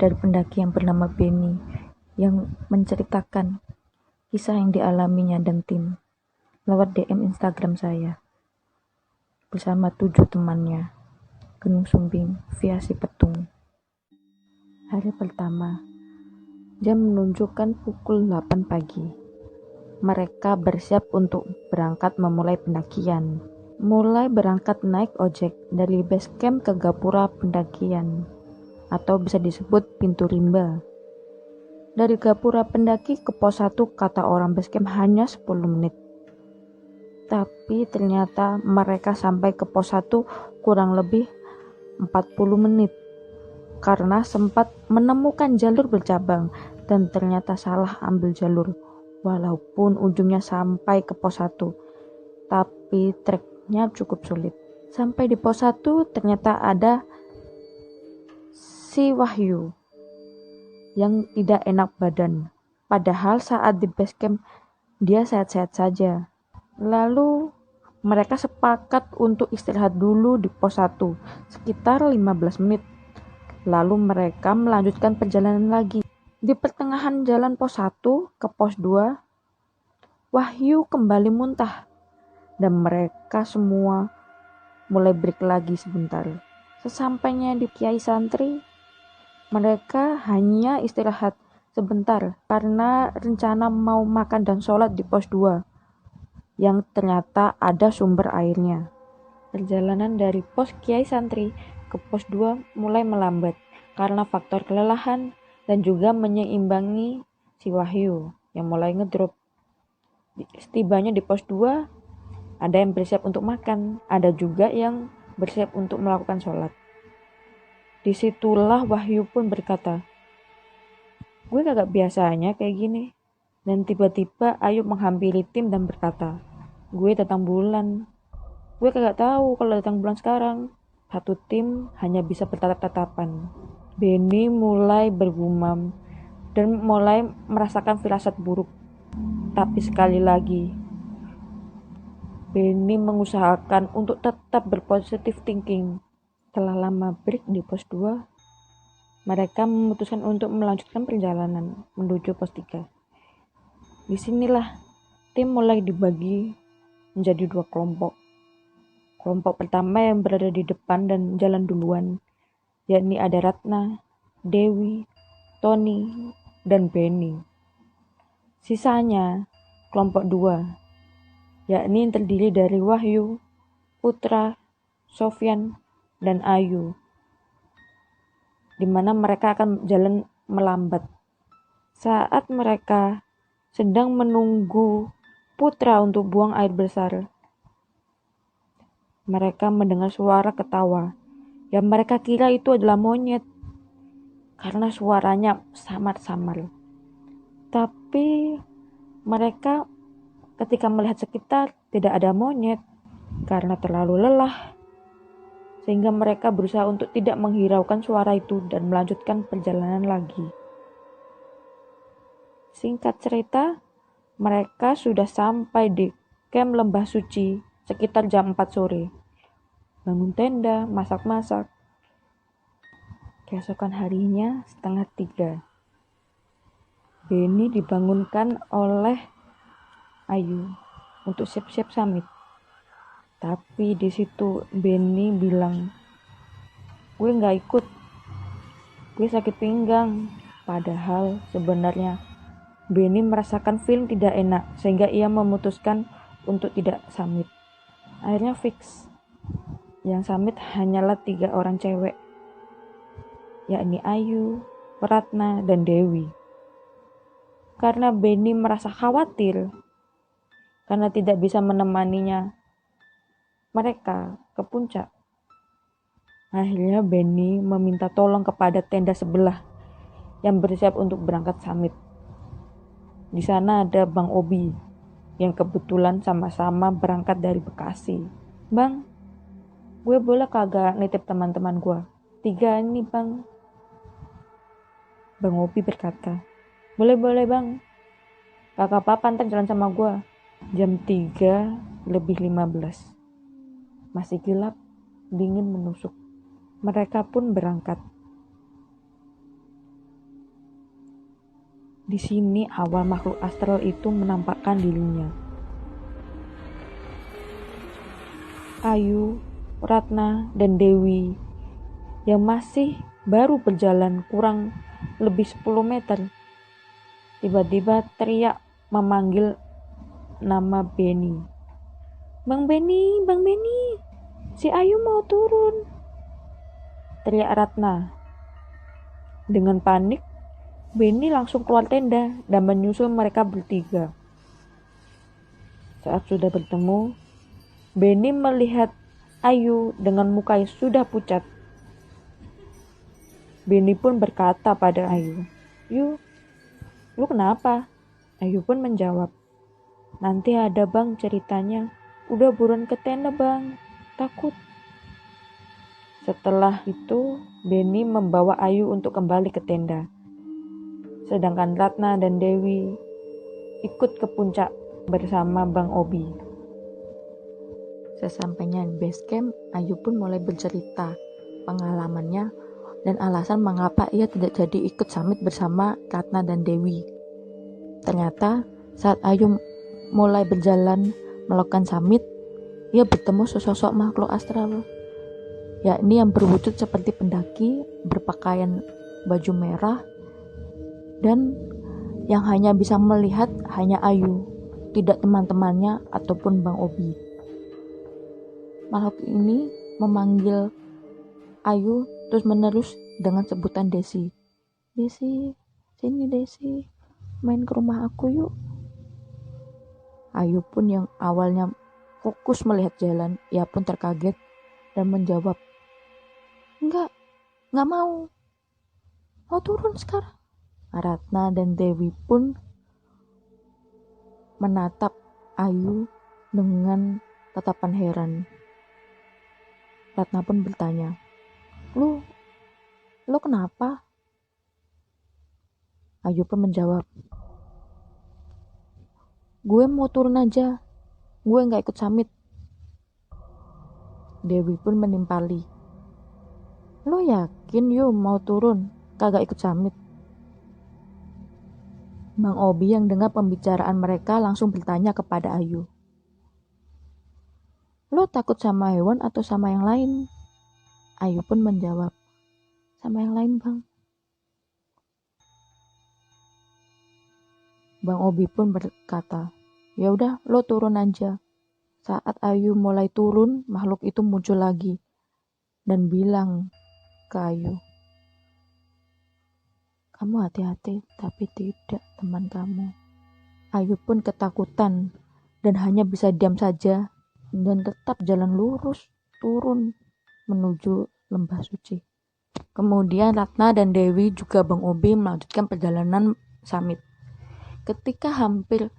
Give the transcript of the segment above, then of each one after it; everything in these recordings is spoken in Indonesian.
dari pendaki yang bernama Benny yang menceritakan kisah yang dialaminya dan tim lewat DM Instagram saya bersama 7 temannya Gunung Sumbing via Si Petung. Hari pertama, jam menunjukkan pukul 8 pagi. Mereka bersiap untuk berangkat memulai pendakian. Mulai berangkat naik ojek dari base camp ke gapura pendakian, atau bisa disebut pintu rimba. Dari gapura pendaki ke pos 1 kata orang base camp hanya 10 menit. Tapi ternyata mereka sampai ke pos 1 kurang lebih 40 menit. Karena sempat menemukan jalur bercabang dan ternyata salah ambil jalur. Walaupun ujungnya sampai ke pos 1, tapi treknya cukup sulit. Sampai di pos 1 ternyata ada si Wahyu yang tidak enak badan. Padahal saat di base camp dia sehat-sehat saja. Lalu mereka sepakat untuk istirahat dulu di pos 1 sekitar 15 menit. Lalu mereka melanjutkan perjalanan lagi. Di pertengahan jalan pos 1 ke pos 2, Wahyu kembali muntah dan mereka semua mulai break lagi sebentar. Sesampainya di Kiai Santri, mereka hanya istirahat sebentar karena rencana mau makan dan sholat di pos 2 yang ternyata ada sumber airnya. Perjalanan dari pos Kiai Santri ke pos 2 mulai melambat karena faktor kelelahan dan juga menyeimbangi si Wahyu yang mulai ngedrop. Setibanya di pos 2, ada yang bersiap untuk makan, ada juga yang bersiap untuk melakukan sholat. Disitulah Wahyu pun berkata, gue kagak biasanya kayak gini. Dan tiba-tiba Ayub menghampiri tim dan berkata, gue datang bulan. Gue kagak tahu kalau datang bulan sekarang. Satu tim hanya bisa bertatap-tatapan. Benny mulai bergumam dan mulai merasakan firasat buruk. Tapi sekali lagi, Benny mengusahakan untuk tetap berpositif thinking. Setelah lama break di pos 2, mereka memutuskan untuk melanjutkan perjalanan menuju pos 3. Disinilah tim mulai dibagi menjadi 2 kelompok. Kelompok pertama yang berada di depan dan jalan duluan, yakni ada Ratna, Dewi, Tony, dan Benny. Sisanya kelompok 2, yakni yang terdiri dari Wahyu, Putra, Sofyan, dan Ayu, di mana mereka akan jalan melambat. Saat mereka sedang menunggu Putra untuk buang air besar, mereka mendengar suara ketawa yang mereka kira itu adalah monyet karena suaranya samar-samar. Tapi mereka ketika melihat sekitar tidak ada monyet karena terlalu lelah, sehingga mereka berusaha untuk tidak menghiraukan suara itu dan melanjutkan perjalanan lagi. Singkat cerita, mereka sudah sampai di camp Lembah Suci sekitar jam 4 sore. Bangun tenda, masak-masak. Keesokan harinya 2:30, Benny dibangunkan oleh Ayu untuk siap-siap summit. Tapi di situ Benny bilang, gue nggak ikut, gue sakit pinggang. Padahal sebenarnya Benny merasakan feeling tidak enak sehingga ia memutuskan untuk tidak summit. Akhirnya fix, yang summit hanyalah 3 orang cewek, yakni Ayu, Ratna, dan Dewi. Karena Benny merasa khawatir karena tidak bisa menemaninya mereka ke puncak, akhirnya Benny meminta tolong kepada tenda sebelah yang bersiap untuk berangkat summit. Di sana ada Bang Obi yang kebetulan sama-sama berangkat dari Bekasi. Bang, gue boleh kagak nitip teman-teman gue 3 ini bang? Bang Obi berkata, boleh bang, kakak papa ntar jalan sama gue. Jam 3:15, masih gelap, dingin menusuk. Mereka pun berangkat. Di sini awal makhluk astral itu menampakkan dirinya. Ayu, Ratna, dan Dewi yang masih baru berjalan kurang lebih 10 meter. Tiba-tiba teriak memanggil nama Benny. Bang Benny, Bang Benny, si Ayu mau turun. Teriak Ratna. Dengan panik, Benny langsung keluar tenda dan menyusul mereka bertiga. Saat sudah bertemu, Benny melihat Ayu dengan muka yang sudah pucat. Benny pun berkata pada Ayu, "Yu, lu kenapa?" Ayu pun menjawab, "Nanti ada bang ceritanya. Udah buruan ke tenda bang, takut." Setelah itu, Benny membawa Ayu untuk kembali ke tenda. Sedangkan Ratna dan Dewi ikut ke puncak bersama Bang Obi. Sesampainya di base camp, Ayu pun mulai bercerita pengalamannya dan alasan mengapa ia tidak jadi ikut summit bersama Ratna dan Dewi. Ternyata saat Ayu mulai berjalan melakukan summit, ia bertemu sesosok makhluk astral, yakni yang berwujud seperti pendaki, berpakaian baju merah, dan yang hanya bisa melihat hanya Ayu, tidak teman-temannya ataupun Bang Obi. Makhluk ini memanggil Ayu terus-menerus dengan sebutan Desi. "Desi, sini Desi, main ke rumah aku yuk." Ayu pun yang awalnya fokus melihat jalan, ia pun terkaget dan menjawab, Enggak mau turun sekarang." Ratna dan Dewi pun menatap Ayu dengan tatapan heran. Ratna pun bertanya, Lu kenapa?" Ayu pun menjawab, "Gue mau turun aja, gue gak ikut summit." Dewi pun menimpali, "Lu yakin Yu mau turun, kagak ikut summit?" Bang Obi yang dengar pembicaraan mereka langsung bertanya kepada Ayu, "Lu takut sama hewan atau sama yang lain?" Ayu pun menjawab, "Sama yang lain bang." Bang Obi pun berkata, "Ya udah, lo turun aja." Saat Ayu mulai turun, makhluk itu muncul lagi dan bilang ke Ayu, "Kamu hati-hati, tapi tidak teman kamu." Ayu pun ketakutan dan hanya bisa diam saja dan tetap jalan lurus turun menuju lembah suci. Kemudian Ratna dan Dewi juga Bang Obi melanjutkan perjalanan summit. Ketika hampir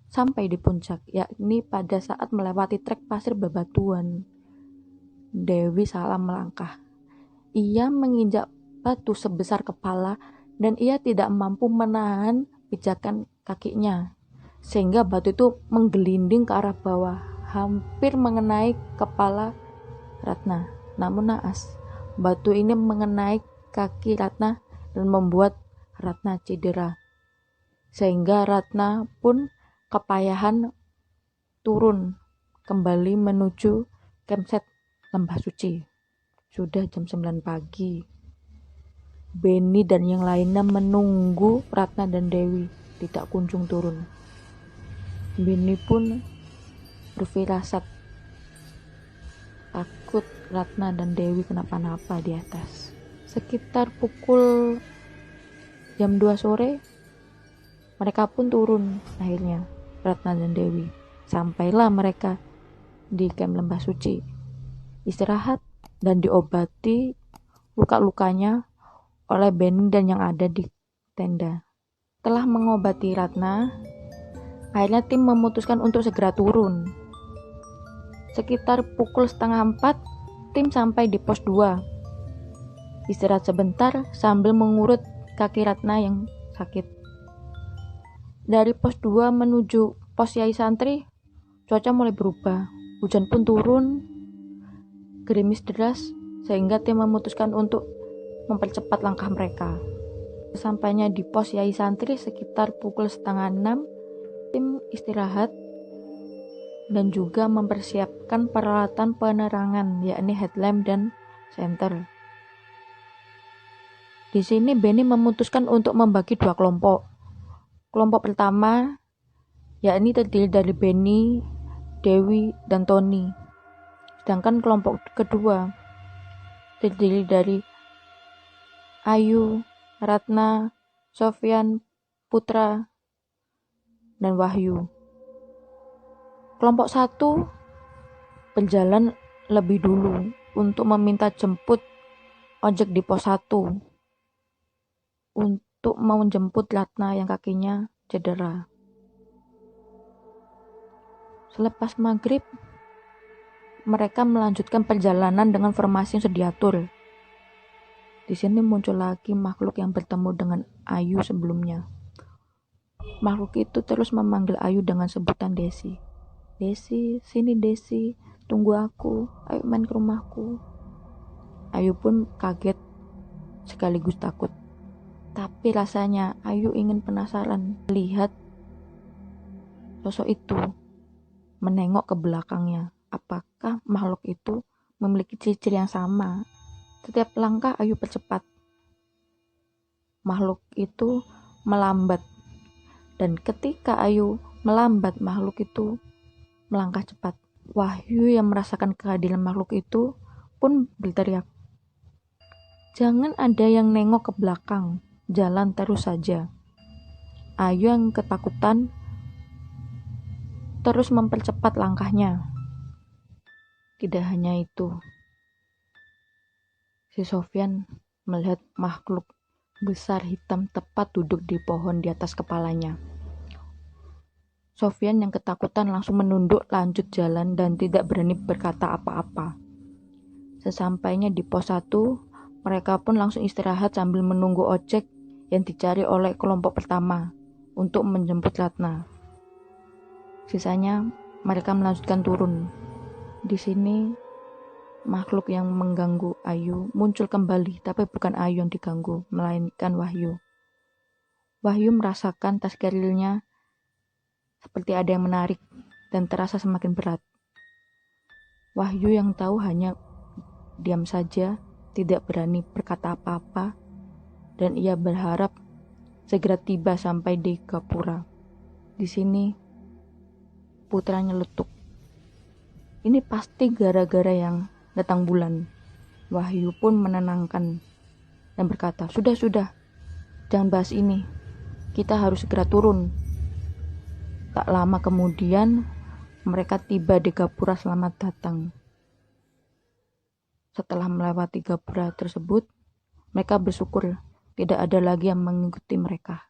sampai di puncak, yakni pada saat melewati trek pasir bebatuan, Dewi salah melangkah. Ia menginjak batu sebesar kepala dan ia tidak mampu menahan pijakan kakinya, sehingga batu itu menggelinding ke arah bawah, hampir mengenai kepala Ratna. Namun naas, batu ini mengenai kaki Ratna dan membuat Ratna cedera, sehingga Ratna pun kepayahan turun kembali menuju campsite lembah suci. Sudah jam 9 pagi. Benny dan yang lainnya menunggu Ratna dan Dewi tidak kunjung turun. Benny pun berfirasat takut Ratna dan Dewi kenapa-napa di atas. Sekitar pukul jam 2 sore mereka pun turun akhirnya, Ratna dan Dewi. Sampailah mereka di camp lembah suci, istirahat dan diobati luka-lukanya oleh Benny dan yang ada di tenda. Telah mengobati Ratna, akhirnya tim memutuskan untuk segera turun. Sekitar pukul 3:30 tim sampai di pos 2. Istirahat sebentar sambil mengurut kaki Ratna yang sakit. Dari pos 2 menuju pos Yai Santri, cuaca mulai berubah. Hujan pun turun, gerimis deras, sehingga tim memutuskan untuk mempercepat langkah mereka. Sesampainya di pos Yai Santri sekitar pukul 5:30, tim istirahat dan juga mempersiapkan peralatan penerangan, yakni headlamp dan senter. Di sini Benny memutuskan untuk membagi 2 kelompok. Kelompok pertama yakni terdiri dari Benny, Dewi, dan Tony. Sedangkan kelompok kedua terdiri dari Ayu, Ratna, Sofyan, Putra, dan Wahyu. Kelompok 1 berjalan lebih dulu untuk meminta jemput ojek di pos 1 untuk mau jemput Ratna yang kakinya cedera. Selepas maghrib, mereka melanjutkan perjalanan dengan formasi yang sudah diatur. Di sini muncul lagi makhluk yang bertemu dengan Ayu sebelumnya. Makhluk itu terus memanggil Ayu dengan sebutan Desi. Desi, sini Desi, tunggu aku, ayo main ke rumahku. Ayu pun kaget sekaligus takut. Tapi rasanya Ayu ingin penasaran lihat sosok itu, menengok ke belakangnya. Apakah makhluk itu memiliki ciri-ciri yang sama? Setiap langkah Ayu percepat. Makhluk itu melambat. Dan ketika Ayu melambat, makhluk itu melangkah cepat. Wahyu yang merasakan kehadiran makhluk itu pun berteriak, "Jangan ada yang nengok ke belakang, jalan terus saja." Ayu yang ketakutan terus mempercepat langkahnya. Tidak hanya itu, si Sofyan melihat makhluk besar hitam tepat duduk di pohon di atas kepalanya. Sofyan yang ketakutan langsung menunduk lanjut jalan dan tidak berani berkata apa-apa. Sesampainya di pos 1, mereka pun langsung istirahat sambil menunggu ojek yang dicari oleh kelompok pertama untuk menjemput Ratna. Sisanya mereka melanjutkan turun. Di sini makhluk yang mengganggu Ayu muncul kembali, tapi bukan Ayu yang diganggu, melainkan Wahyu. Wahyu merasakan tas kerilnya seperti ada yang menarik dan terasa semakin berat. Wahyu yang tahu hanya diam saja, tidak berani berkata apa-apa, dan ia berharap segera tiba sampai di Gapura. Di sini Putra nyeletuk, "Ini pasti gara-gara yang datang bulan." Wahyu pun menenangkan dan berkata, Sudah, jangan bahas ini. Kita harus segera turun." Tak lama kemudian, mereka tiba di Gapura. Selamat datang. Setelah melewati Gapura tersebut, mereka bersyukur tidak ada lagi yang mengikuti mereka.